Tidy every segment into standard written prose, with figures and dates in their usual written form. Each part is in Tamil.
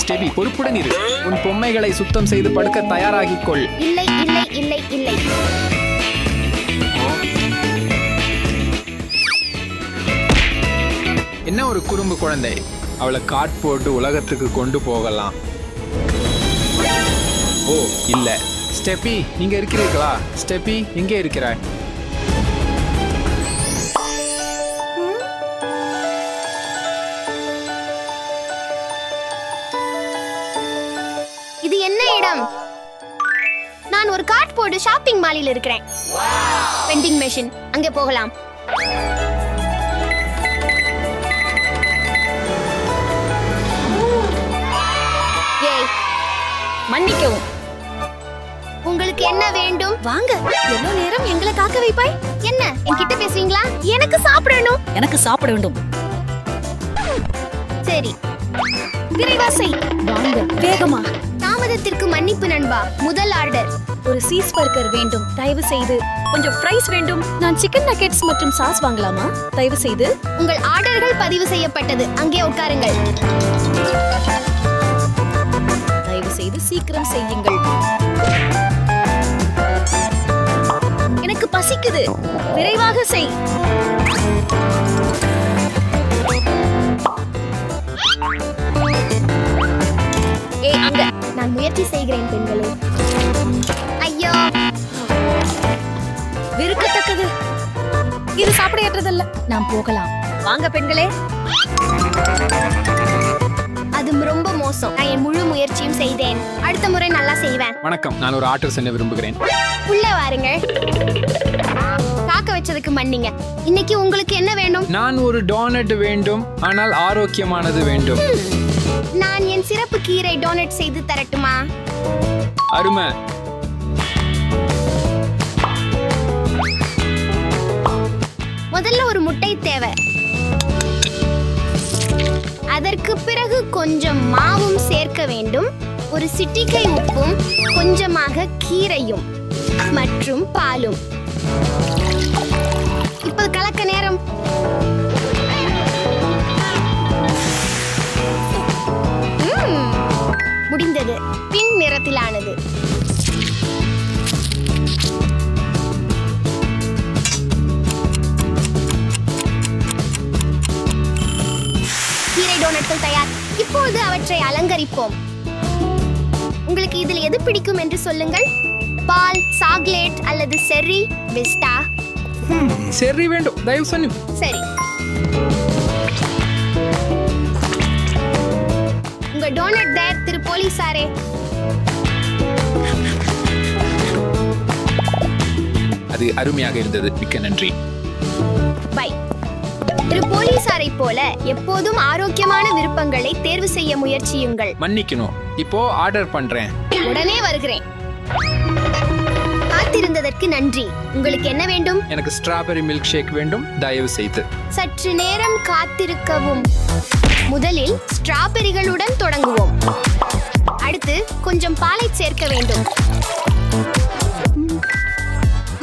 ஸ்டெபி, பொறுப்புடன் இரு. உன் பொம்மைகளை சுத்தம் செய்து படுக்க தயாராகிக்கொள். இல்லை இல்லை இல்லை இல்லை. என்ன ஒரு குறும்பு குழந்தை. அவளை காட் போட்டு உலகத்துக்கு கொண்டு போகலாம். ஓ இல்ல. ஸ்டெபி, நீங்க இருக்கிறீர்களா? ஸ்டெபி, எங்கே இருக்கிறாய்? இது என்ன இடம்? நான் ஒரு கார்ட்போர்டு ஷாப்பிங் மாலில் இருக்கிறேன். வெண்டிங் மெஷின், அங்கே போகலாம். ஏய், மன்னிக்கவும். உங்களுக்கு என்ன வேண்டும்? வாங்க. எவ்வளவு நேரம் எங்களை காக்க வைப்பாய்? என்ன என்கிட்ட பேசுவீங்களா? எனக்கு சாப்பிடணும். எனக்கு சாப்பிட வேண்டும். சரி, விரைவா செய். வாங்க, வேகமா. தாமதத்திற்கு மன்னிப்பு நண்பா. முதல் ஆர்டர். ஒரு சீஸ் பர்கர் வேண்டும், தயவு செய்து. கொஞ்சம் ஃப்ரைஸ் வேண்டும். நான் சிக்கன் நக்கெட்ஸ் மற்றும் சாஸ் வாங்கலாமா? தயவு செய்து. உங்கள் ஆர்டர்கள் பதிவு செய்யப்பட்டது. அங்கே உட்காருங்கள். தயவு செய்து சீக்கிரம் செய்யுங்கள். எனக்கு பசிக்குது. விரைவாக செய். ஏய், அங்க. நான் முயற்சி செய்கிறேன் பெண்களே. ஐயோ, வெறுக்கத்தக்கது. இது சாப்பிட ஏற்றதல்ல. நாம் போகலாம். வாங்க பெண்களே. அது ரொம்ப மோசம். நான் என் முழு முயற்சியும் செய்தேன். அடுத்த முறை நல்லா செய்வேன். வணக்கம், நான் ஒரு ஆர்டர் செய்ய விரும்புகிறேன். உள்ள வாருங்கள். காக்க வச்சதுக்கு மன்னிங்க. இன்னைக்கு உங்களுக்கு என்ன வேண்டும்? நான் ஒரு டோனட் வேண்டும், ஆனால் ஆரோக்கியமானது வேண்டும். நான் என் சிறப்பு கீரை டோனட் செய்து தரட்டுமா? அருமை. முதல்ல ஒரு முட்டை தேவை. அதற்கு பிறகு கொஞ்சம் மாவும் சேர்க்க வேண்டும். ஒரு சிட்டிகை உப்பும் கொஞ்சமாக கீரையும் மற்றும் பாலும். இப்போது கலக்க நேரம். முடிந்தது. பிங்க் நிறத்திலானது. கீரை டோனட்கள் தயார். இப்போது அவற்றை அலங்கரிப்போம். உங்களுக்கு இதில் எது பிடிக்கும் என்று சொல்லுங்கள். பால், சாக்லேட் அல்லது செர்ரி பிஸ்டா? செர்ரி வேண்டும், தயவு பண்ணு. சரி, உங்க டோனட் தேர் திரு போலீசாரே. அது அருமையாக இருந்தது, மிக்க நன்றி. பை. திரு போலீசாரை போல எப்போதும் ஆரோக்கியமான விருப்பங்களை தேர்வு செய்ய முயற்சியுங்கள். மன்னிக்கணும், இப்போ ஆர்டர் பண்றேன். உடனே வருகிறேன். காத்திருந்ததற்கு நன்றி. உங்களுக்கு என்ன வேண்டும்? எனக்கு ஸ்ட்ராபெரி மில்க் ஷேக் வேண்டும், தயவு செய்து. சற்று நேரம் காத்திருக்கவும். முதலில் ஸ்ட்ராபெரிகளுடன் தொடங்குவோம். அடுத்து கொஞ்சம் பாலை சேர்க்க வேண்டும்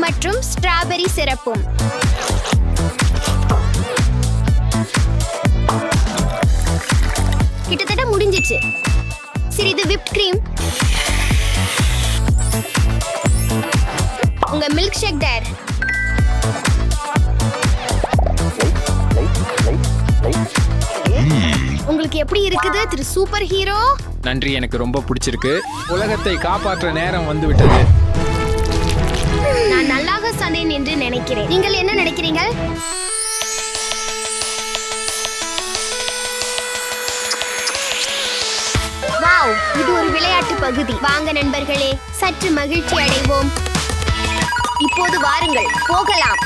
மற்றும் ஸ்ட்ராபெரி சிரப்பும். கிட்டத்தட்ட முடிஞ்சிச்சு. சிறிது விப் கிரீம். உங்க மில்க் ஷேக் டேர். உங்களுக்கு எப்படி இருக்குது திரு சூப்பர் ஹீரோ? நன்றி, எனக்கு ரொம்ப பிடிச்சிருக்கு. உலகத்தை காப்பாற்ற நேரம் வந்து விட்டது. நான் நல்லாக சொன்னேன் என்று நினைக்கிறேன். நீங்கள் என்ன நினைக்கிறீங்க? வாவ், இது ஒரு விளையாட்டு பகுதி. வாங்க நண்பர்களே, சற்று மகிழ்ச்சி அடைவோம். இப்போது வாருங்கள், போகலாம்.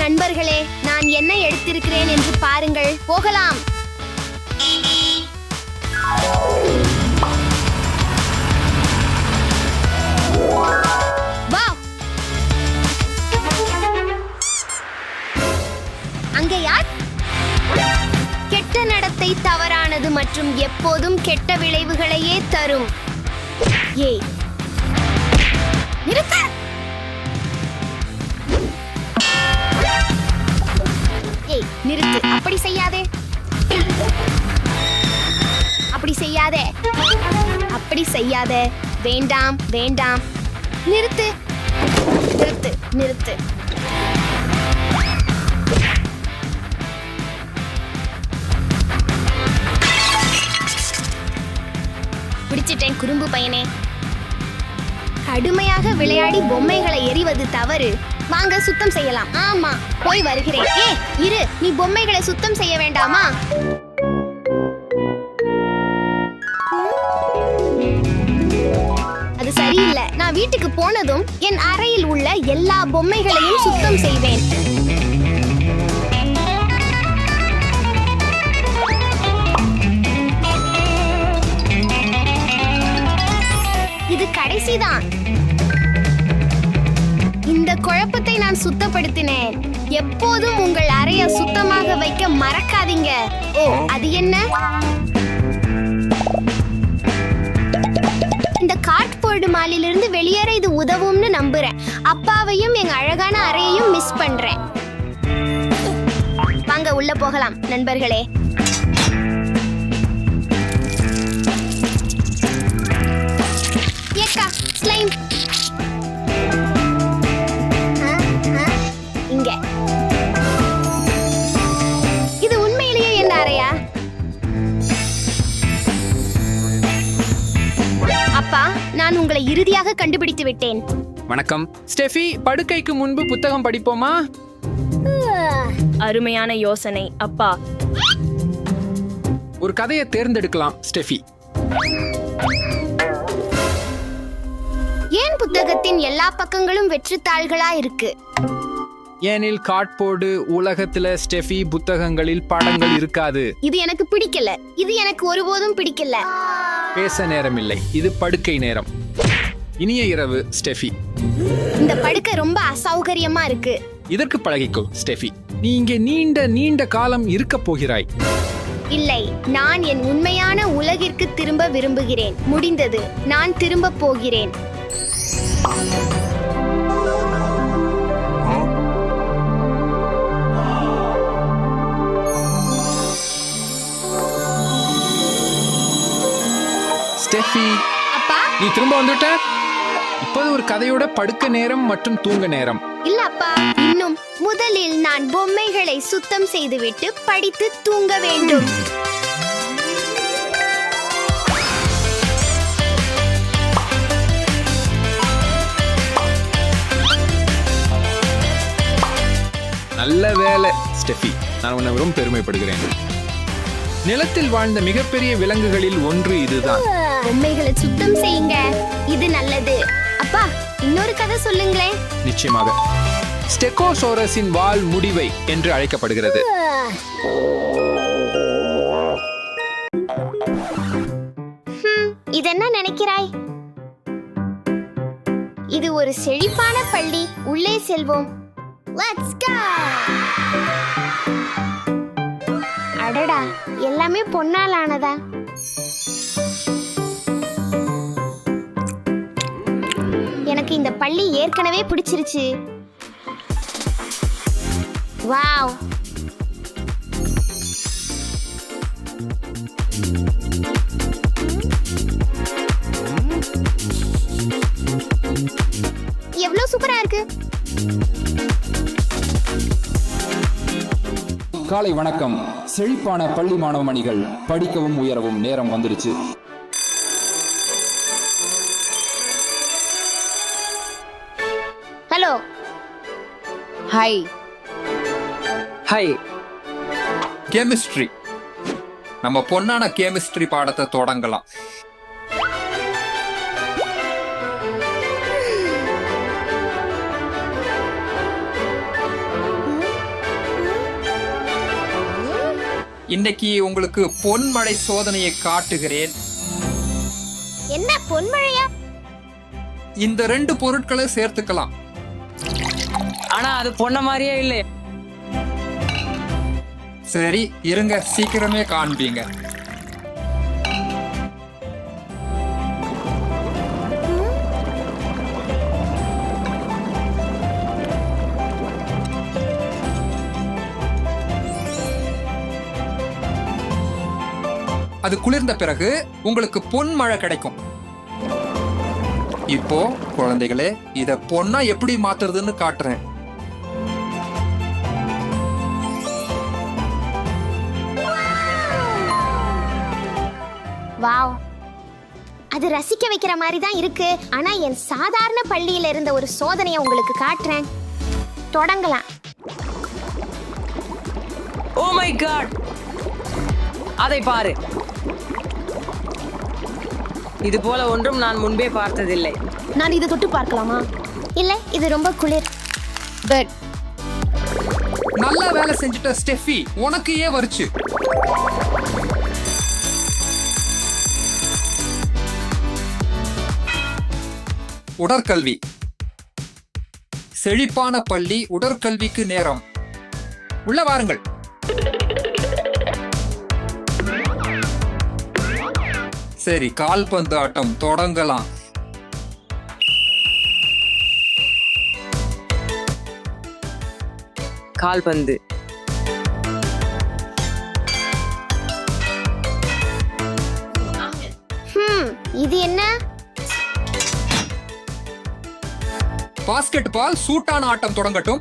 நண்பர்களே, நான் என்ன எடுத்திருக்கிறேன் என்று பாருங்கள். போகலாம். வாவ், அங்கே யார்? கெட்ட நடத்தை தவறானது மற்றும் எப்போதும் கெட்ட விளைவுகளையே தரும். ஏய், நிறுத்த. செய்யாதே, அப்படி செய்யாதே. வேண்டாம் வேண்டாம், நிறுத்து நிறுத்து நிறுத்து. பிடிச்சிட்டேன் குறும்பு பையனே. கடுமையாக விளையாடி பொம்மைகளை எறிவது தவறு. வாங்க சுத்தம் செய்யலாம். ஆமா, போய் வருகிறேன். இரு, நீ பொம்மைகளை சுத்தம் செய்ய வேண்டாமா? அது சரியில்லை. நான் வீட்டுக்கு போனதும் என் அறையில் உள்ள எல்லா பொம்மைகளையும் சுத்தம் செய்வேன். இது கடைசிதான். இந்த குழப்பத்தை நான் சுத்தப்படுத்தினேன். எப்போதும் உங்கள் அறையை சுத்தமாக வைக்க மறக்காதீங்க. ஓ, அது என்ன? இந்த கார்ட்போர்டு மாலிலிருந்து வெளியேற இது உதவும்னு நம்புறேன். அப்பாவையும் எங்க அழகான அறையையும் மிஸ் பண்றேன். வாங்க உள்ள போகலாம் நண்பர்களே. ஏக்கா, ஸ்லைம். இங்க. இது உண்மையிலேயே என்ன அறையா? அப்பா, நான் உங்களை இறுதியாக கண்டுபிடித்து விட்டேன். வணக்கம் ஸ்டெஃபி. படுக்கைக்கு முன்பு புத்தகம் படிப்போமா? அருமையான யோசனை அப்பா. ஒரு கதையை தேர்ந்தெடுக்கலாம் ஸ்டெஃபி. ஏன் புத்தகத்தின் எல்லா பக்கங்களும் வெற்றுத்தாள்களா இருக்கு? ஏனில் கார்ட்போர்டு உலகத்துல ஸ்டெஃபி புத்தகங்களில் படங்கள் இருக்காது. இது எனக்கு பிடிக்கல. இது எனக்கு ஒருபோதும் பிடிக்கல. பேச நேரமில்லை, இது படுக்கை நேரம். இனிய இரவு ஸ்டெஃபி. இந்த படுக்கை ரொம்ப அசௌகரியமா இருக்கு. இதற்கு பழகிக்கோ ஸ்டெஃபி. நீ இங்கே நீண்ட நீண்ட காலம் இருக்க போகிறாய். இல்லை, நான் என் உண்மையான உலகிற்கு திரும்ப விரும்புகிறேன். முடிந்தது, நான் திரும்ப போகிறேன். ஸ்டெஃபி, அப்பா, நீ திரும்ப வந்துட்ட. இப்போது ஒரு கதையோட படுக்க நேரம் மற்றும் தூங்க நேரம். இல்ல அப்பா, இன்னும். முதலில் நான் பொம்மைகளை சுத்தம் செய்துவிட்டு படித்து தூங்க வேண்டும். நல்ல வேலை ஸ்டெஃபி, நான் உன்னை ரொம்ப பெருமைப்படுகிறேன். நிலத்தில் வாழ்ந்த மிகப்பெரிய விலங்குகளில் ஒன்று இதுதான். பொம்மைகளை சுத்தம் செய்யுங்க, இது நல்லது. அப்பா, இன்னொரு கதை சொல்லுங்களேன். நிச்சயமாக. ஸ்டெகோசோரஸின் வால் முடிவை என்று அழைக்கப்படுகிறது. இதென்ன நினைக்கிறாய்? இது ஒரு செழிப்பான பள்ளி. உள்ளே செல்வோம். Let's go. அடடா, எல்லாமே பொன்னால் ஆனதா? எனக்கு இந்த பள்ளி ஏற்கனவே பிடிச்சிருச்சு. வாவ். எவ்வளவு சூப்பரா இருக்கு. காலை வணக்கம். செழிப்பான பள்ளி மாணவ மணிகள், படிக்கவும் உயரவும் நேரம் வந்துருச்சு. ஹலோ. ஹாய். ஹாய். கெமிஸ்ட்ரி. நம்ம பொன்னான கெமிஸ்ட்ரி பாடத்தை தொடங்கலாம். இன்னைக்கு உங்களுக்கு பொன்மழை சோதனையை காட்டுகிறேன். என்ன பொன்மழையா? இந்த 2 பொருட்களை சேர்த்துக்கலாம். ஆனா அது பொண்ண மாதிரியே இல்லை. சரி, இருங்க, சீக்கிரமே காண்பீங்க. அது குளிர்ந்த பிறகு உங்களுக்கு பொன் மழை கிடைக்கும். இப்போ குழந்தைகளே, இத பொன்னா எப்படி மாத்துறதுன்னு காட்டுறேன். வாவ், அது ரசிக்க வைக்கிற மாதிரி தான் இருக்கு. ஆனா என் சாதாரண பள்ளியில இருந்த ஒரு சோதனையை உங்களுக்கு காட்டுறேன். தொடங்கலாம். ஓ மை காட், அதை பாரு. இது போல ஒன்றும் நான் முன்பே பார்த்ததில்லை. நான் இதை தொட்டு பார்க்கலாமா? இல்ல, இது ரொம்ப குளிர். பட் நல்ல வேலை செஞ்சுட்ட ஸ்டெஃபி, உனக்கு ஏன் வருச்சு? உடற்கல்வி. செழிப்பான பள்ளி உடற்கல்விக்கு நேரம். உள்ள வாருங்கள். சரி, கால்பந்து ஆட்டம் தொடங்கலாம். கால்பந்து. இது என்ன? பாஸ்கெட் பால் சூட்டான ஆட்டம் தொடங்கட்டும்.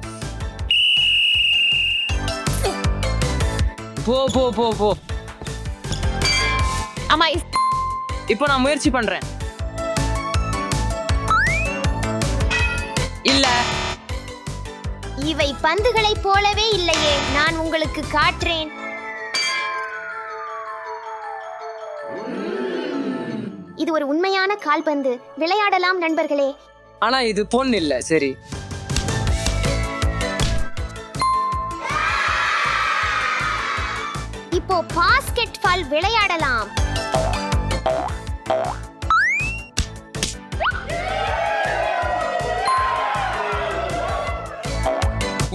போ போ போ போ. ஆமா, இப்போ நான் முயற்சி பண்றேன். இல்ல, இவை பந்துகளைப் போலவே இல்லையே. நான் உங்களுக்கு காட்டுறேன். இது ஒரு உண்மையான கால்பந்து. விளையாடலாம் நண்பர்களே. ஆனா இது பொன் இல்ல. சரி, இப்போ பாஸ்கெட் பால் விளையாடலாம்.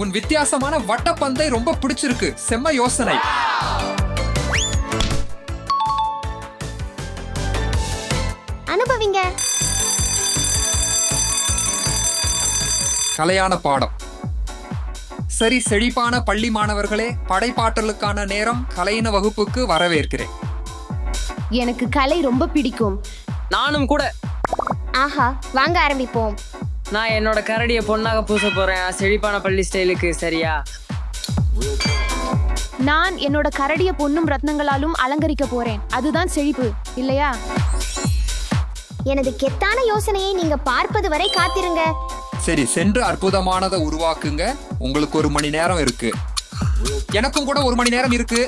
உன் வித்தியாசமான வட்டப்பந்தை ரொம்ப பிடிச்சிருக்கு. செம்ம யோசனை. அனுபவிங்க. கலையான பாடம். சரி, செழிப்பான பள்ளி மாணவர்களே, படைப்பாற்றலுக்கான நேரம். கலையின வகுப்புக்கு வரவேற்கிறேன். எனக்கு கலை ரொம்ப பிடிக்கும். நானும் கூட. ஆஹா, வாங்க ஆரம்பிப்போம். நான் என்னோட கரடியை பொன்னாக பூச போறேன். செழிப்பான பள்ளி ஸ்டைலுக்கு. சரியா? நான் என்னோட கரடிய பொன்னும் ரத்னங்களாலும் அலங்கரிக்க போறேன். அதுதான் செழிப்பு, இல்லையா? எனது கெத்தான யோசனையை நீங்க பார்ப்பது வரை காத்திருங்க. சரி, சென்று அற்புதமானதை உருவாக்குங்க. உங்களுக்கு 1 மணி நேரம் இருக்கு. எனக்கும் கூட 1 மணி நேரம் இருக்கு.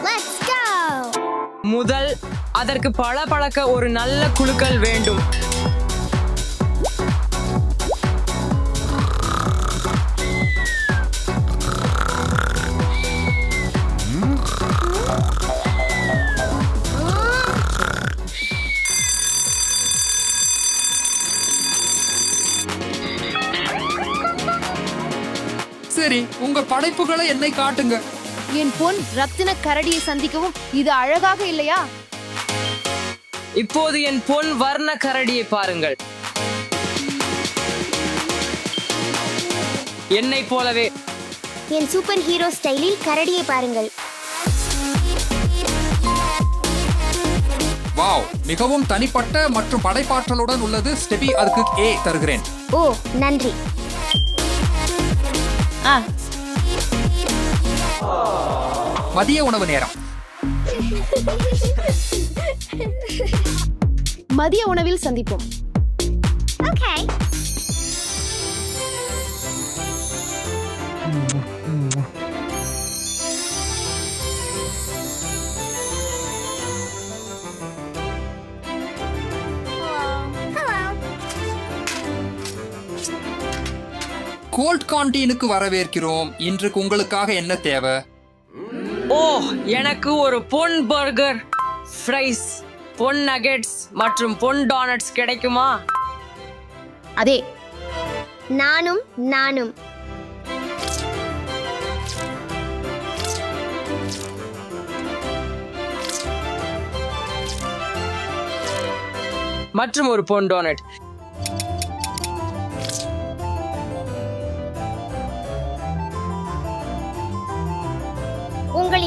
Let's go. முதல், அதற்கு பழக்க ஒரு நல்ல குலுக்கல் வேண்டும். சரி, உங்க படைப்புகளை என்னை காட்டுங்க. என் பொன் ரத்தின கரடியை சந்திக்கவும் இது அழகாக இல்லையா? இப்போது என் பொன் வர்ண கரடியை பாருங்கள். என்னை போலவே. என் சூப்பர் ஹீரோ ஸ்டைலில் கரடியை பாருங்கள். வாவ், மிகவும் தனிப்பட்ட மற்றும் படைப்பாற்றலுடன் உள்ளது. ஸ்டெபி, அதுக்கு A தருகிறேன். ஓ, நன்றி. மதிய உணவு நேரம். மதிய உணவில் சந்திப்போம். Okay. கோல்ட் கான்டீனுக்கு வரவேற்கிறோம். இன்றைக்கு உங்களுக்காக என்ன தேவை? ஓ, எனக்கு ஒரு பொன் பர்கர், ஃப்ரைஸ், பொன் நகெட்ஸ் மற்றும் பொன் டோனட்ஸ் கிடைக்குமா? அதே. நானும். மற்றும் ஒரு பொன் டோனட்.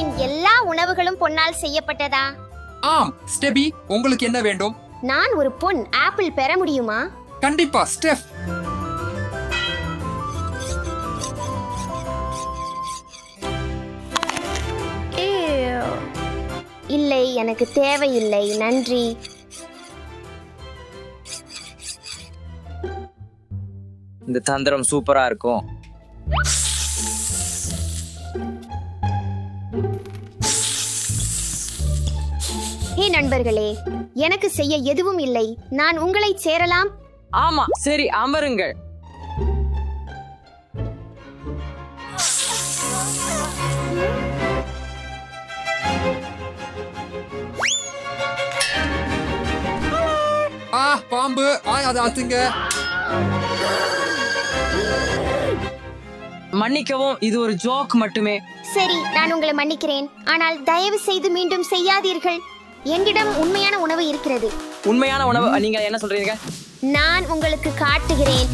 வீட்டின் எல்லா உணவுகளும் பொன்னால் செய்யப்பட்டதா? ஆம் ஸ்டெபி, உங்களுக்கு என்ன வேண்டும்? நான் ஒரு பொன் ஆப்பிள் பெற முடியுமா? கண்டிப்பா ஸ்டெஃப். இல்லை, எனக்கு தேவையில்லை, நன்றி. இந்த தந்திரம் சூப்பரா இருக்கும். ஹே நண்பர்களே, எனக்கு செய்ய எதுவும் இல்லை. நான் உங்களை சேரலாம். ஆமா, சரி, அமருங்கள். பாம்பு அது அத்துங்க. மன்னிக்கவும், இது ஒரு ஜோக் மட்டுமே. சரி, நான் உங்களை மன்னிக்கிறேன். ஆனால் தயவு செய்து மீண்டும் செய்யாதீர்கள். என்னிடம் உண்மையான உணவு இருக்கிறது. உண்மையான உணவு? நீங்க என்ன சொல்றீங்க? நான் உங்களுக்கு காட்டுகிறேன்.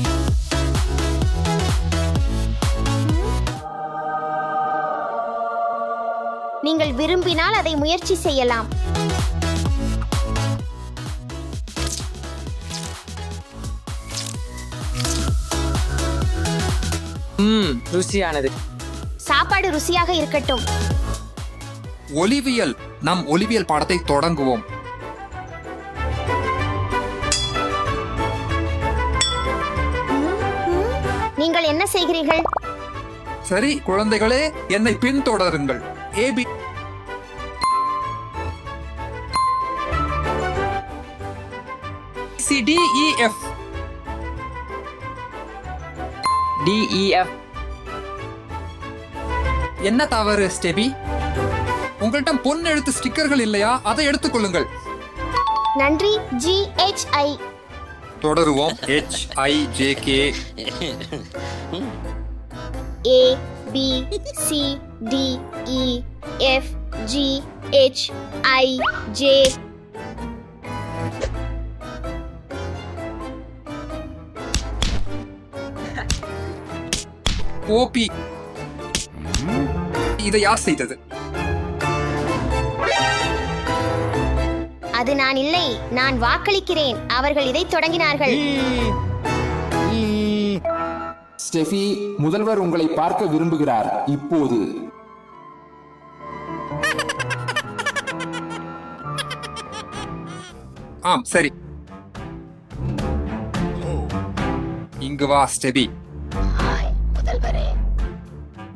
நீங்கள் விரும்பினால் அதை முயற்சி செய்யலாம். ருசியானது. சாப்பாடு ருசியாக இருக்கட்டும். ஒலிவியல், நம் ஒலிவியல் பாடத்தை தொடங்குவோம். நீங்கள் என்ன செய்கிறீர்கள்? சரி குழந்தைகளே, என்னை பின்தொடருங்கள். AB CDEF. DEF. என்ன தவறு ஸ்டெபி? உங்கள்கிட்ட பொன் எழுத்து ஸ்டிக்கர்கள் இல்லையா? அதை எடுத்துக்கொள்ளுங்கள். நன்றி. GHI. தொடருவோம். HIJK. A B C D E F G H I J. OP. இதை யார் செய்தது? அது நான் இல்லை. நான் வாக்களிக்கிறேன். அவர்கள் இதை தொடங்கினார்கள். ஸ்டெஃபி, முதல்வர் உங்களை பார்க்க விரும்புகிறார் இப்போது. ஆம் சரி, இங்கு வா ஸ்டெபி.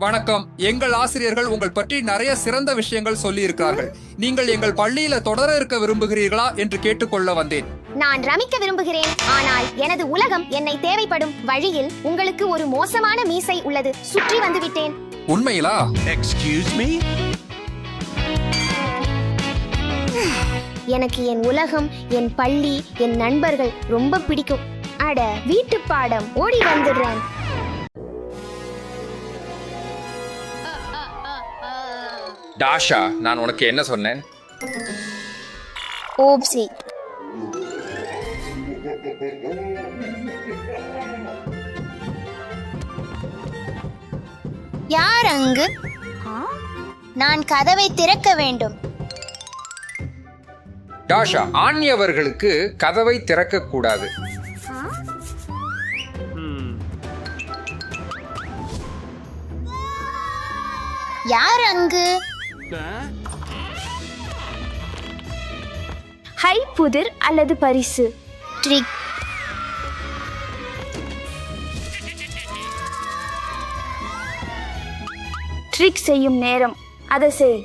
வணக்கம். எங்கள் ஆசிரியர்கள் உங்கள் பற்றி நிறைய சிறந்த விஷயங்கள் சொல்லி இருக்கிறார்கள். நீங்கள் எங்கள் பள்ளியில தொடர இருக்க விரும்புகிறீர்களா என்று கேட்டுக்கொள்ள வந்தேன். நான் ரமிக்க விரும்புகிறேன். ஆனால் எனது உலகம் என்னை தேவைப்படும் வழியில் உங்களுக்கு ஒரு மோசமான மீசை உள்ளது. சுற்றி வந்துவிட்டேன். உண்மையிலா? எனக்கு என் உலகம், என் பள்ளி, என் நண்பர்கள் ரொம்ப பிடிக்கும். அட, வீட்டு பாடம், ஓடி வந்துடுறேன். டாஷா, நான் உனக்கு என்ன சொன்னேன்? ஓப்சி. யார் அங்கு? நான் கதவை திறக்க வேண்டும். டாஷா, ஆண்யவர்களுக்கு கதவை திறக்க கூடாது. யார் அங்கு? ஹை, புதிர் அல்லது பரிசு? ட்ரிக். ட்ரிக் செய்யும் நேரம். அதை செய்.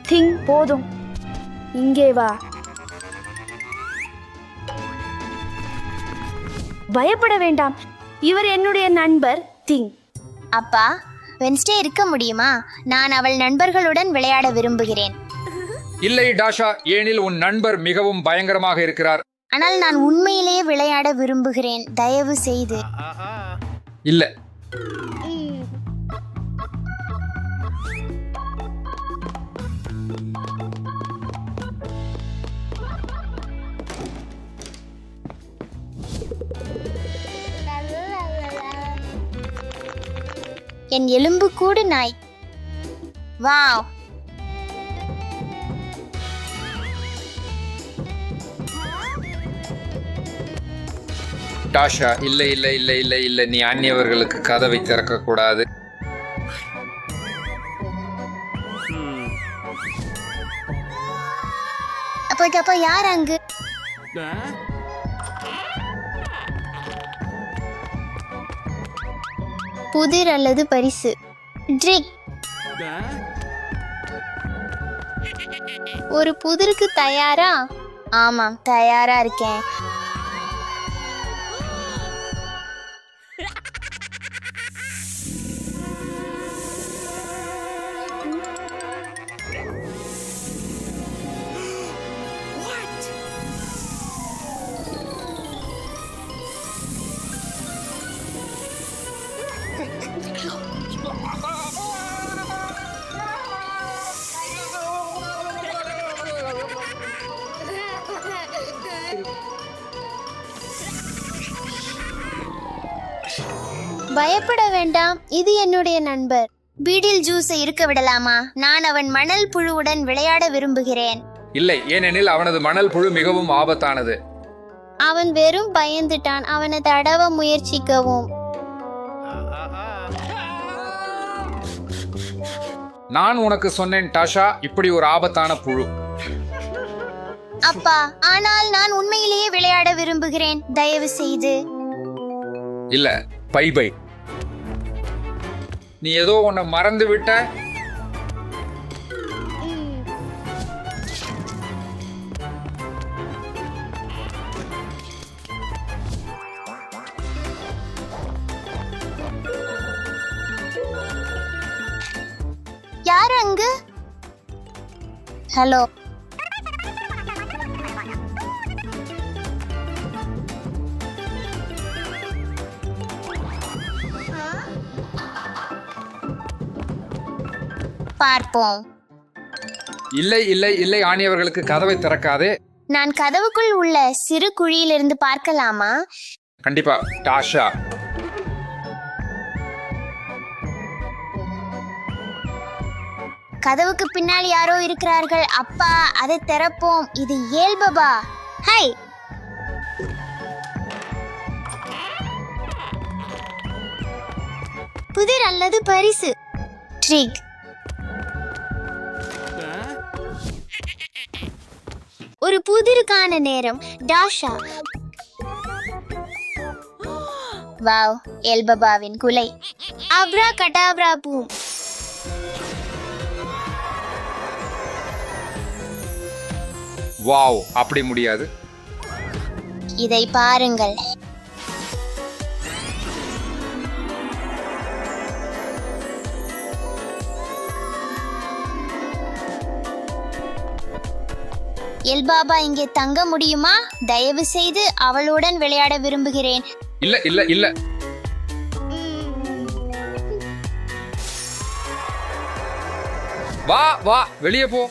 திங், போதும். இங்கே வா. பயப்பட வேண்டாம். இவர் என்னுடைய நண்பர் திங். அப்பா, வென்ஸ்டே இருக்க முடியுமா? நான் அவள் நண்பர்களுடன் விளையாட விரும்புகிறேன். இல்லை டாஷா, ஏனில் உன் நண்பர் மிகவும் பயங்கரமாக இருக்கிறார். ஆனால் நான் உண்மையிலேயே விளையாட விரும்புகிறேன். தயவு செய்து. இல்ல. என் எலும்புக்கூடு நாய். வாவ். டாஷா, இல்லை இல்லை இல்லை இல்லை இல்லை, நீ அந்நியவர்களுக்கு கதவை திறக்க கூடாது. அப்ப யார் அங்கு? புதிர் அல்லது பரிசு? ட்ரிக். ஒரு புதிருக்கு தயாரா? ஆமாம், தயாரா இருக்கேன். பயப்பட வேண்டாம், இது என்னுடைய நண்பர். பீடில் ஜூஸை இருக்க விடலாமா? நான் அவன் மணல் புழுவுடன் விளையாட விரும்புகிறேன். இல்லை, ஏனெனில் அவனது மணல் புழு மிகவும் ஆபத்தானது. அவன் வெறும் பயந்துட்டான். அவனை தடவ முயற்சிக்கவும். நான் உனக்கு சொன்னேன் டாஷா, இப்படி ஒரு ஆபத்தான புழு. அப்பா, ஆனால் நான் உண்மையிலேயே விளையாட விரும்புகிறேன். தயவு செய்து. இல்ல, பை பை. நீ ஏதோ உன்னை மறந்து விட்ட. யார் அங்கு? ஹலோ. பார்ப்போம். இல்லை இல்லை இல்லை, ஆணியவர்களுக்கு கதவை திறக்காதே. நான் கதவுக்குள் உள்ள சிறு குழியிலிருந்து பார்க்கலாமா? கண்டிப்பா டாஷா. கதவுக்கு பின்னால் யாரோ இருக்கிறார்கள். அப்பா, அதை திறப்போம். இது ஏல்பபா. ஹை. புதிர் அல்லது பரிசு? ட்ரிக். ஒரு புதிருக்கான நேரம். டாஷா. வாவ், எல்பபாவின் குலை. Abra Kadabra boom. வாவ், அப்படி முடியாது. இதை பாருங்கள். எல்பாபா இங்கே தங்க முடியுமா? தயவு செய்து, அவளுடன் விளையாட விரும்புகிறேன். இல்ல இல்ல இல்ல. வா வா, வெளியே போ.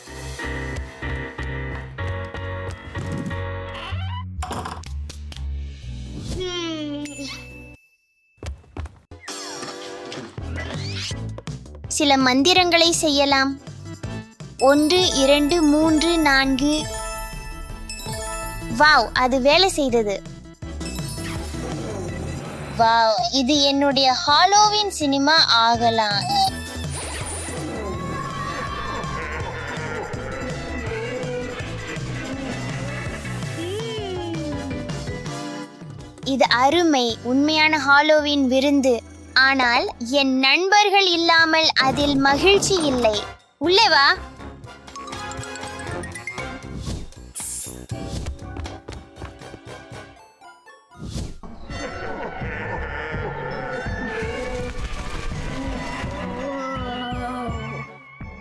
சில மந்திரங்களை செய்யலாம். 1 2 3 4. வாவ், அது வேலை செய்தது. வாவ், இது என்னுடைய ஹாலோவின் சினிமா ஆகலாம். இது அருமை, உண்மையான ஹாலோவின் விருந்து. ஆனால் என் நண்பர்கள் இல்லாமல் அதில் மகிழ்ச்சி இல்லை. உள்ளே வா.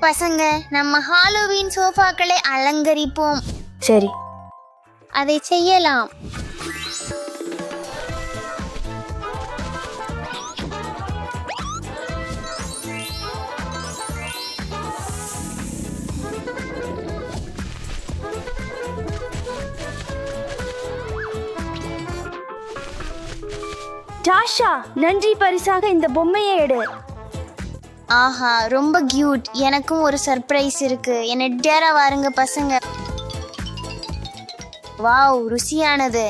பசங்க, நம்ம ஹாலோவீன் சோஃபாக்களை அலங்கரிப்போம். சரி. அதை செய்யலாம். டாஷா, நன்றி பரிசாக இந்த பொம்மையை எடு. ஆஹா, ரொம்ப கியூட். எனக்கும் ஒரு சர்ப்ரைஸ் இருக்கு. என்ன டேரா வாருங்க பசங்க. வாவ், ருசியானது.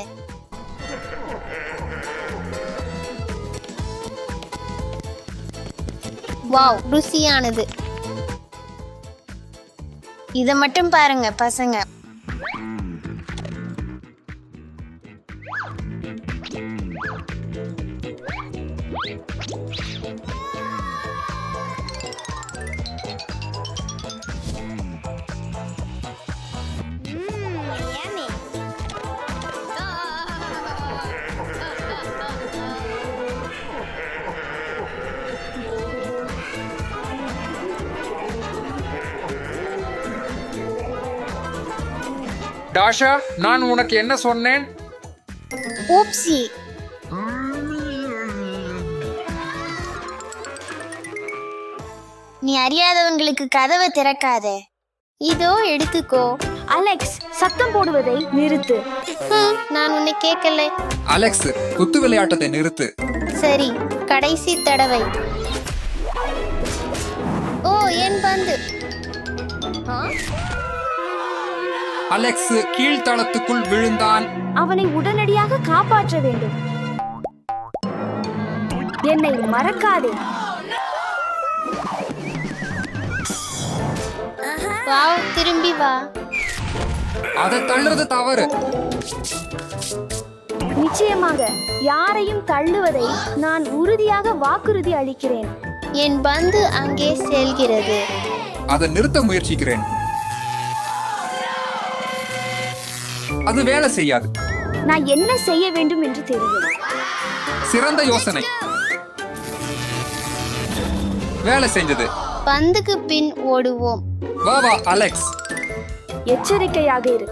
வாவ், ருசியானது. இத மட்டும் பாருங்க பசங்க. டாஷா, நான் உனக்கு என்ன சொன்னேன்? ஊப்சி. நீ அறியாதவங்களுக்கு கதவை திறக்காதே. இதோ எடுத்துக்கோ. அலெக்ஸ், சத்தம் போடுவதை நிறுத்து. நான் உன்னை கேட்கல. அலெக்ஸ், குத்து விளையாட்டத்தை நிறுத்து. சரி, கடைசி தடவை. ஓ, என் பந்து. அலெக்ஸ் கீழ்த்தளத்துக்குள் விழுந்தான். அவனை உடனடியாக காப்பாற்ற வேண்டும். என்னை மறக்காதே. வாவ், திரும்பி வா. அதை தள்ளுறது தவறு. நிச்சயமாக யாரையும் தள்ளுவதை நான் உறுதியாக வாக்குறுதி அளிக்கிறேன். என் பந்து அங்கே செல்கிறது. அதை நிறுத்த முயற்சிக்கிறேன். அது வேலை செய்யாது. நான் என்ன செய்ய வேண்டும் என்று தெரியும். சிறந்த யோசனை. வேலை செஞ்சது. பந்துக்கு பின் ஓடுவோம். வா வா அலெக்ஸ். எச்சரிக்கையாக இரு.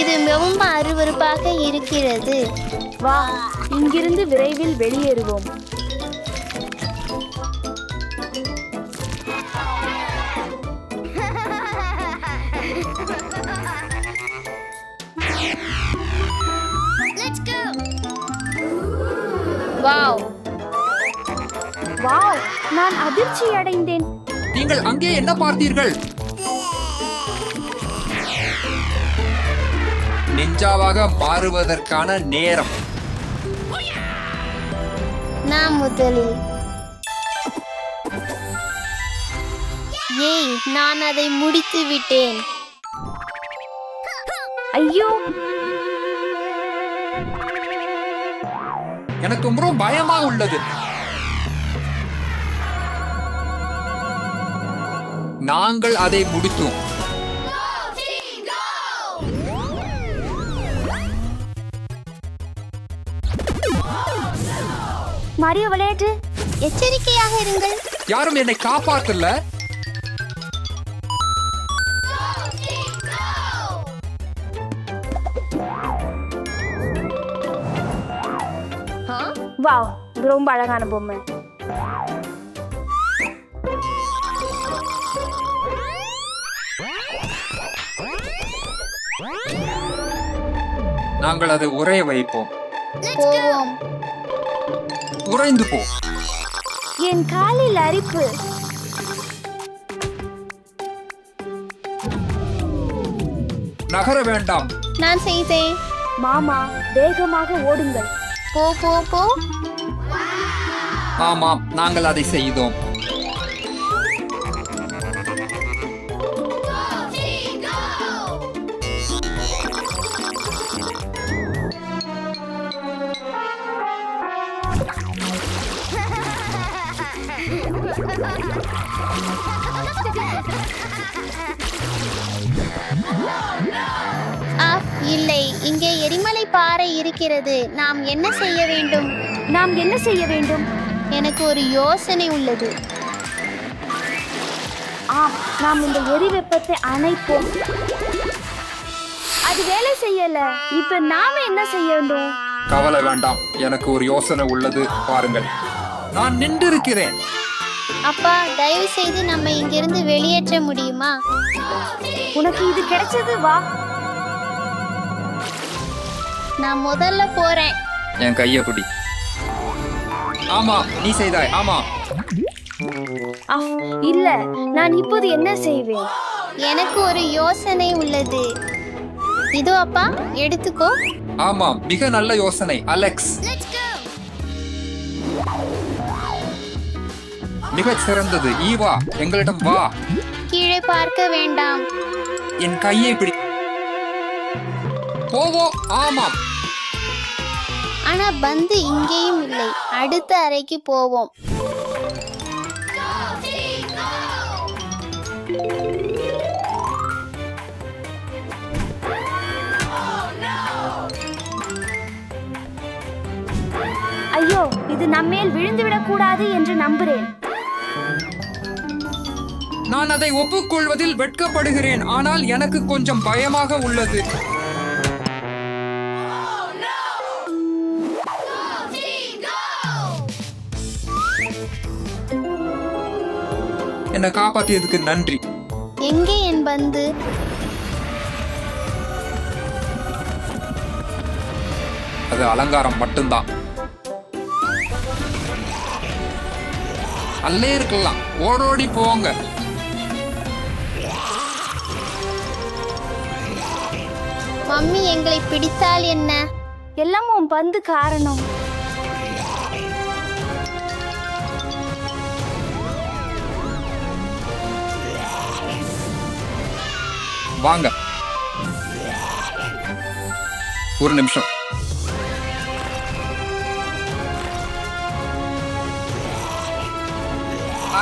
இது ரொம்ப அருவருப்பாக இருக்கிறது. வா, இங்கிருந்து விரைவில் வெளியேறுவோம். வாவ், வாவ், நான் அதிர்ச்சி அடைந்தேன். நீங்கள் அங்கே என்ன பார்த்தீர்கள்? நிஞ்சாவாக மாறுவதற்கான நேரம். நான் முதலில். ஏய், நான் அதை முடித்து விட்டேன். ஐயோ, எனக்கு ரொம்ப பயமா உள்ளது. நாங்கள் அதை முடித்தோம். மரியோ விளையாட்டு. எச்சரிக்கையாக இருங்கள். யாரும் என்னை காப்பாத்தல. வாவ், ரொம்ப அழகான பொம்மை. நாங்கள் அதை உறைய வைப்போம். போவோம். உறைந்து போ. என் காலில் அரிப்பு. நகர வேண்டாம். நான் செய்தேன். மாமா, வேகமாக ஓடுங்கள். போ போ போ. ஆமாம், நாங்கள் அதை செய்தோம். ஆஃப். இல்லை, இங்கே எரிமலை பாறை இருக்கிறது. நாம் என்ன செய்ய வேண்டும்? நாம் என்ன செய்ய வேண்டும்? எனக்கு ஒரு யோசனை உள்ளது. ஆம், நாம் இந்த எரி வெப்பத்தை அணைப்போம். அது வேலை செய்யல. இப்ப நாம என்ன செய்ய வேண்டும்? கவலை வேண்டாம், எனக்கு ஒரு யோசனை உள்ளது, பாருங்கள். நான் நின்றிருக்கிறேன். அப்பா, தயவு செய்து நம்ம இங்கிருந்து வெளியேற்ற முடியுமா? உனக்கு இது கிடைச்சது, வா. நான் முதல்ல போறேன். என் கையை பிடி. ஆமா, நீ செய்தாய். ஆமா, இல்ல, நான் இப்போது என்ன செய்வேன்? எனக்கு ஒரு யோசனை உள்ளது. இதோ அப்பா, எடுத்துக்கோ. ஆமாம், மிக நல்ல யோசனை அலெக்ஸ். மிகச் சிறந்தது. ஈவா, எங்களிடம் வா. கீழே பார்க்க வேண்டாம். என் கையை பிடி. போவோ. ஆமாம், ஆனா பந்து இங்கேயும் இல்லை. அடுத்த அறைக்கு போவோம். ஐயோ, இது நம்மேல் விழுந்து விடக்கூடாது என்று நம்புறேன். நான் அதை ஒப்புக்கொள்வதில் வெட்கப்படுகிறேன், ஆனால் எனக்கு கொஞ்சம் பயமாக உள்ளது. என்னை காப்பாத்தியதுக்கு நன்றி. எங்கே என் பந்து? அது அலங்காரம் மட்டும்தான். அல்லே இருக்கலாம். ஓடோடி போங்க. மம்மி எங்களை பிடித்தால் என்ன? எல்லாம் உன் பந்து காரணம். வாங்க, ஒரு நிமிஷம்.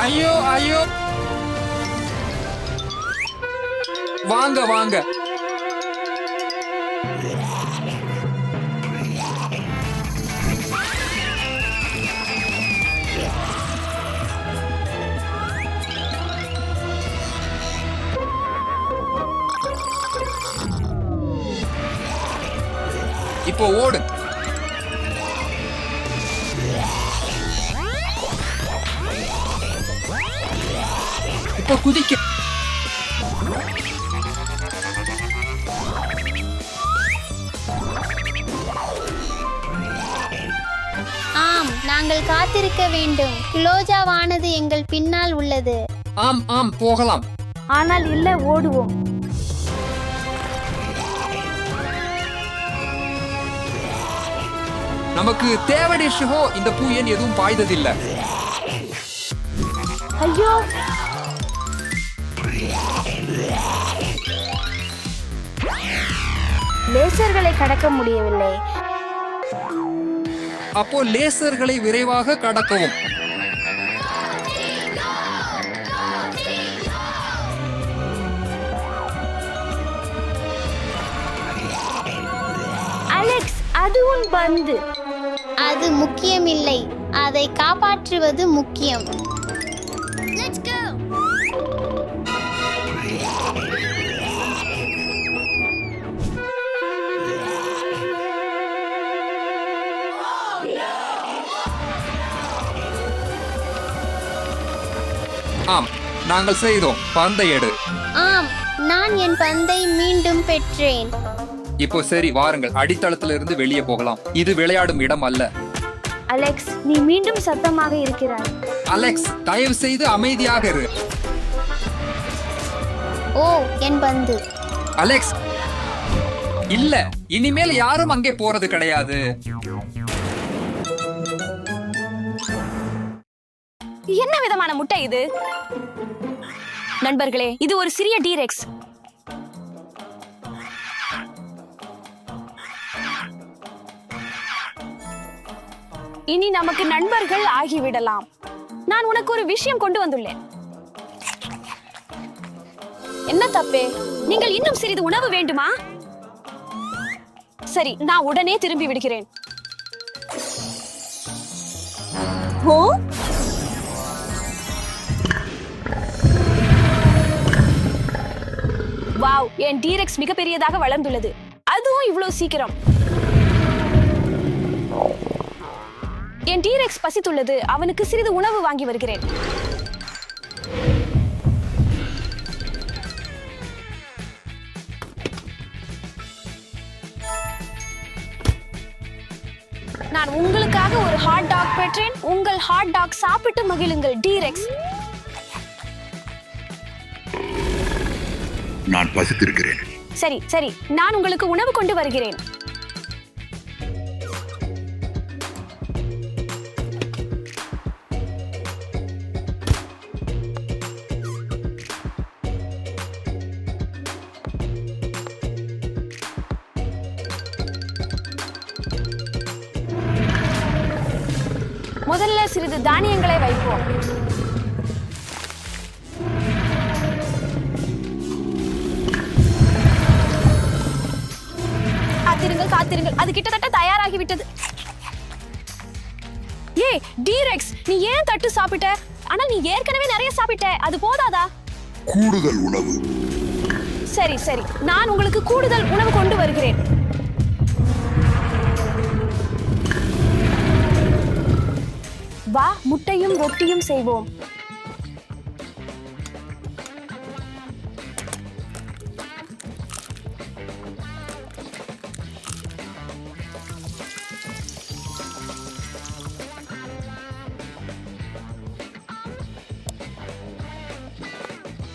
ஐயோ ஐயோ, வாங்க வாங்க. இப்போ ஓடு. இப்போ குதிக்க. ஆம், நாங்கள் காத்திருக்க வேண்டும். குளோஜாவானது எங்கள் பின்னால் உள்ளது. ஆம் ஆம், போகலாம். ஆனால் இல்ல, ஓடுவோம். நமக்கு தேவடி ஷோ. இந்த பூ ஏன் எதுவும் பாய்ந்ததில்லை? ஐயோ, லேசர்களை கடக்க முடியவில்லை. அப்போ லேசர்களை விரைவாக கடக்கவும். அலெக்ஸ், அது உன் பந்து. அது முக்கியமில்லை, அதை காப்பாற்றுவது முக்கியம். ஆம், நாங்கள் செய்தோம். பந்தை எடு. ஆம், நான் என் பந்தை மீண்டும் பெற்றேன். இப்போ சரி, வாருங்கள், அடித்தளத்திலிருந்து வெளியே போகலாம். இது விளையாடும் இடம் அல்ல. அலெக்ஸ், நீ மீண்டும் சத்தமாக இருக்கிறாய். அலெக்ஸ், தயவு செய்து அமைதியாக இரு. ஓ, என் பந்து. அலெக்ஸ், இல்ல, இனிமேல் யாரும் அங்கே போறது கிடையாது. என்ன விதமான முட்டை இது? நண்பர்களே, இது ஒரு சிறிய டீரெக்ஸ். இனி நமக்கு நண்பர்கள் ஆகிவிடலாம். நான் உனக்கு ஒரு விஷயம் கொண்டு வந்துள்ளேன். என்ன தப்பே? நீங்கள் இன்னும் சிறிது உணவு வேண்டுமா? சரி, நான் உடனே திரும்பி விடுகிறேன். ஓ, வாவ், என் டீரெக்ஸ் மிகப்பெரியதாக வளர்ந்துள்ளது. அதுவும் இவ்வளவு சீக்கிரம். என் டீரெக்ஸ் பசித்துள்ளது. அவனுக்கு சிறிது உணவு வாங்கி வருகிறேன். நான் உங்களுக்காக ஒரு ஹாட் டாக் பெற்றேன். உங்கள் ஹாட் டாக் சாப்பிட்டு மகிழுங்கள் டீரெக்ஸ். நான் பசித்திருக்கிறேன். சரி சரி, நான் உங்களுக்கு உணவு கொண்டு வருகிறேன். முதல்ல சிறிது தானியங்களை வைப்போம். காத்திருங்கள் காத்திருங்கள், அது கிட்டத்தட்ட தயாராகிவிட்டது. ஏய் டீரெக்ஸ், நீ ஏன் தட்டு சாப்பிட்ட? ஆனால் நீ ஏற்கனவே நிறைய சாப்பிட்ட. அது போதாதா? கூடுதல் உணவு. சரி சரி, நான் உங்களுக்கு கூடுதல் உணவு கொண்டு வருகிறேன். வா, முட்டையும் ரொட்டியும் செய்வோம்.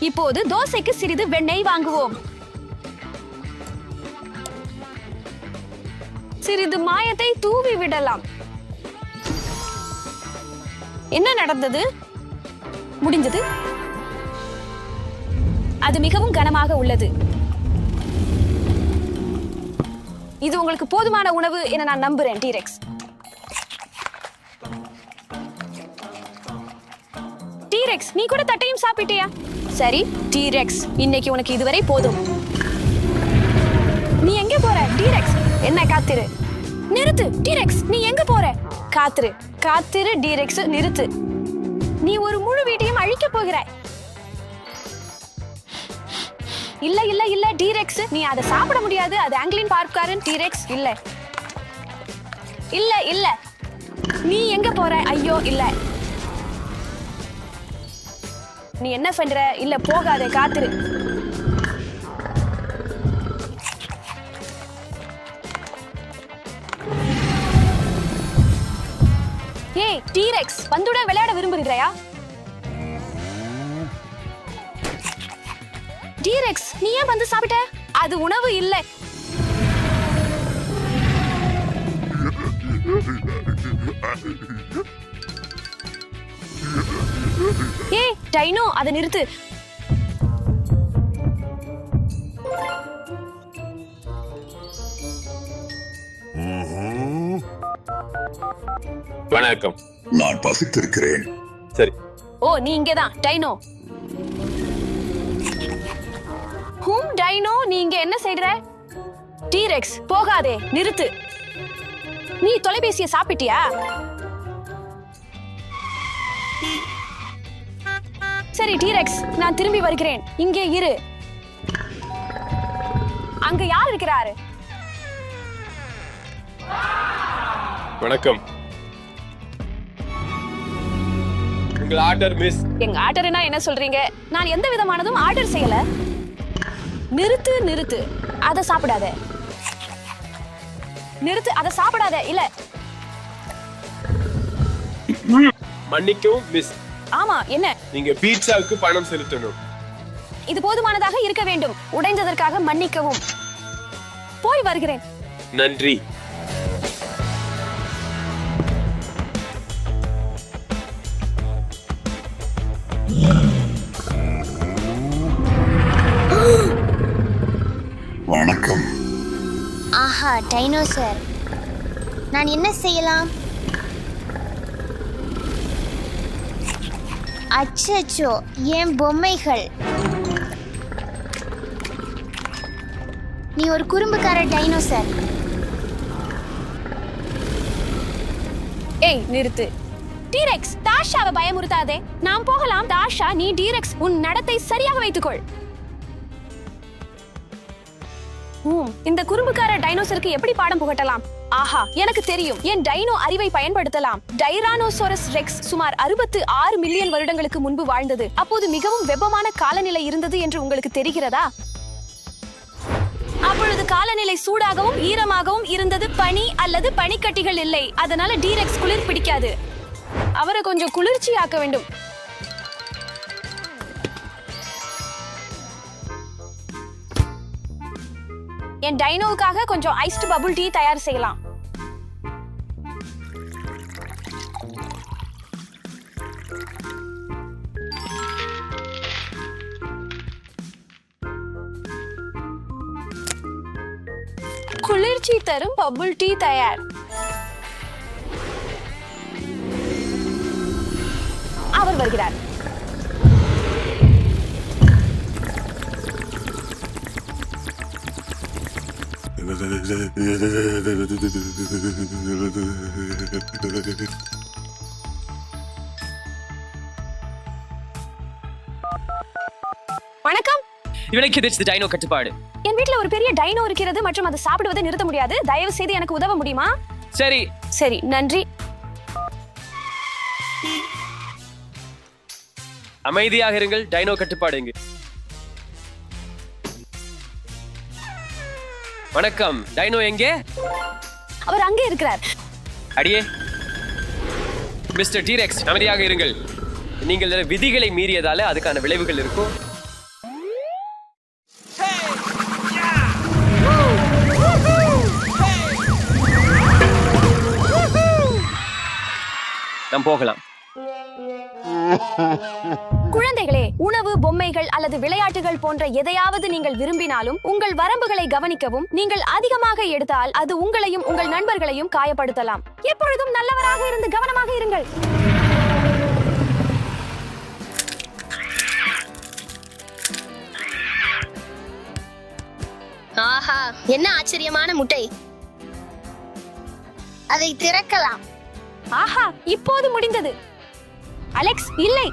இப்போது தோசைக்கு சிறிது வெண்ணெய் வாங்குவோம். சிறிது மாயத்தை தூவி விடலாம். என்ன நடந்தது? முடிஞ்சது. அது மிகவும் கனமாக உள்ளது. இது உங்களுக்கு போதுமான உணவு என நான் நம்புறேன் டீரெக்ஸ். டீரெக்ஸ், நீ கூட தட்டையும் சாப்பிட்டியா? சரி டீரெக்ஸ், இன்னைக்கு உனக்கு இதுவரை போதும். நீ எங்க போற டீரெக்ஸ்? என்ன காத்திரு. நிறுத்து டீரெக்ஸ், நீ எங்க போற? காத்திரு காத்திரு டீரெக்ஸ், நிறுத்து. நீ ஒரு முழு வீட்டையும் அழிக்க போகிறாய். இல்ல இல்ல இல்ல டீரெக்ஸ், நீ அதை சாப்பிட முடியாது. அது ஆங்கிலின் பார்க்காரன் டீரெக்ஸ். இல்ல இல்ல இல்ல, நீ எங்க போற? ஐயோ இல்ல, நீ என்ன பண்ற? இல்ல போகாதே, காத்திரு. ஏய் டீரெக்ஸ், பந்துடன் விளையாட விரும்புகிறாயா? டீரெக்ஸ், நீ ஏன் பந்து சாப்பிட்ட? அது உணவு இல்ல. ஏய் டைனோ, அதை நிறுத்து. வணக்கம். நான் பசித்திருக்கிறேன். சரி. ஓ, நீ இங்கதான் டைனோ. டைனோ, நீ இங்க என்ன செய்யற? டீரெக்ஸ், போகாதே, நிறுத்து. நீ தொலைபேசியை சாப்பிட்டியா? சரி டீரெக்ஸ், நான் திரும்பி வருகிறேன். இங்கே இரு. அங்க யார் இருக்கிறாரு? வணக்கம். உங்கள் ஆர்டர் மிஸ். எங்க ஆர்டர்னா என்ன சொல்றீங்க? நான் எந்த விதமானதும் ஆர்டர் செய்யல. நிறுத்து நிறுத்து, அதை சாப்பிடாத. நிறுத்து, அதை சாப்பிடாத. இல்ல. மன்னிக்கவும் மிஸ். ஆமா, என்ன? நீங்க பீட்சாவுக்கு பணம் செலுத்தணும். இது போதுமானதாக இருக்க வேண்டும். உடைந்ததற்காக மன்னிக்கவும். போய் வருகிறேன். நன்றி. வணக்கம். ஆஹா டைனோசர், நான் என்ன செய்யலாம்? அச்சச்சோ, என் பொம்மைகள். நீ ஒரு குறும்புக்கார டைனோசர். ஏய் நிறுத்து. டீரெக்ஸ், தாஷாவை பயமுறுத்தாதே. நாம் போகலாம். தாஷா, நீ டீரெக்ஸ் உன் நடத்தை சரியாக வைத்துக்கொள். இந்த குறும்புக்கார டைனோசருக்கு எப்படி பாடம் புகட்டலாம்? ஆஹா, எனக்கு தெரியும். என் டைனோ அறிவை பயன்படுத்தலாம். டைரானோசோரஸ் ரெக்ஸ் சுமார் 66 மில்லியன் வருடங்களுக்கு முன்பு வாழ்ந்தது. அப்போது மிகவும் வெப்பமான காலநிலை இருந்தது என்று உங்களுக்கு தெரிகிறதா? அப்பொழுது காலநிலை சூடாகவும் ஈரமாகவும் இருந்தது. பனி அல்லது பனிக்கட்டிகள் இல்லை. அதனால டீரெக்ஸ் குளிர் பிடிக்காது. அவரை கொஞ்சம் குளிர்ச்சியாக்க வேண்டும். என் டைனோவுக்காக கொஞ்சம் ஐஸ்ட் பபுள் டீ தயார் செய்யலாம். குளிர்ச்சி தரும் பபுள் டீ தயார். அவர் வருகிறார். வணக்கம். இவனுக்கு எதிர்த்து டைனோ கட்டுப்பாடு. என் வீட்ல ஒரு பெரிய டைனோ இருக்கிறது மற்றும் அதை சாப்பிடுவதை நிறுத்த முடியாது. தயவு செய்து எனக்கு உதவ முடியுமா? சரி சரி, நன்றி. அமைதியாக இருங்கள். டைனோ கட்டுப்பாடு இங்கு. வணக்கம். டைனோ எங்கே? அவர் அங்கே இருக்கிறார். அடியே மிஸ்டர் டீரெக்ஸ், அமைதியாக இருங்கள். நீங்கள் விதிகளை மீறியதால அதுக்கான விளைவுகள் இருக்கும். நாம் போகலாம். குழந்தைகளே, உணவு, பொம்மைகள் அல்லது விளையாட்டுகள் போன்ற எதையாவது நீங்கள் விரும்பினாலும் உங்கள் வரம்புகளை கவனிக்கவும். நீங்கள் அதிகமாக எடுத்தால் அது உங்களையும் உங்கள் நண்பர்களையும் காயப்படுத்தலாம். எப்பொழுதும் நல்லவராக இருந்து கவனமாக இருங்கள். ஆஹா, என்ன ஆச்சரியமான முட்டை. அதை திறக்கலாம். ஆஹா, இப்போது முடிந்தது. அலெக்ஸ், இல்லை,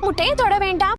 முட்டையை தொட வேண்டாம்.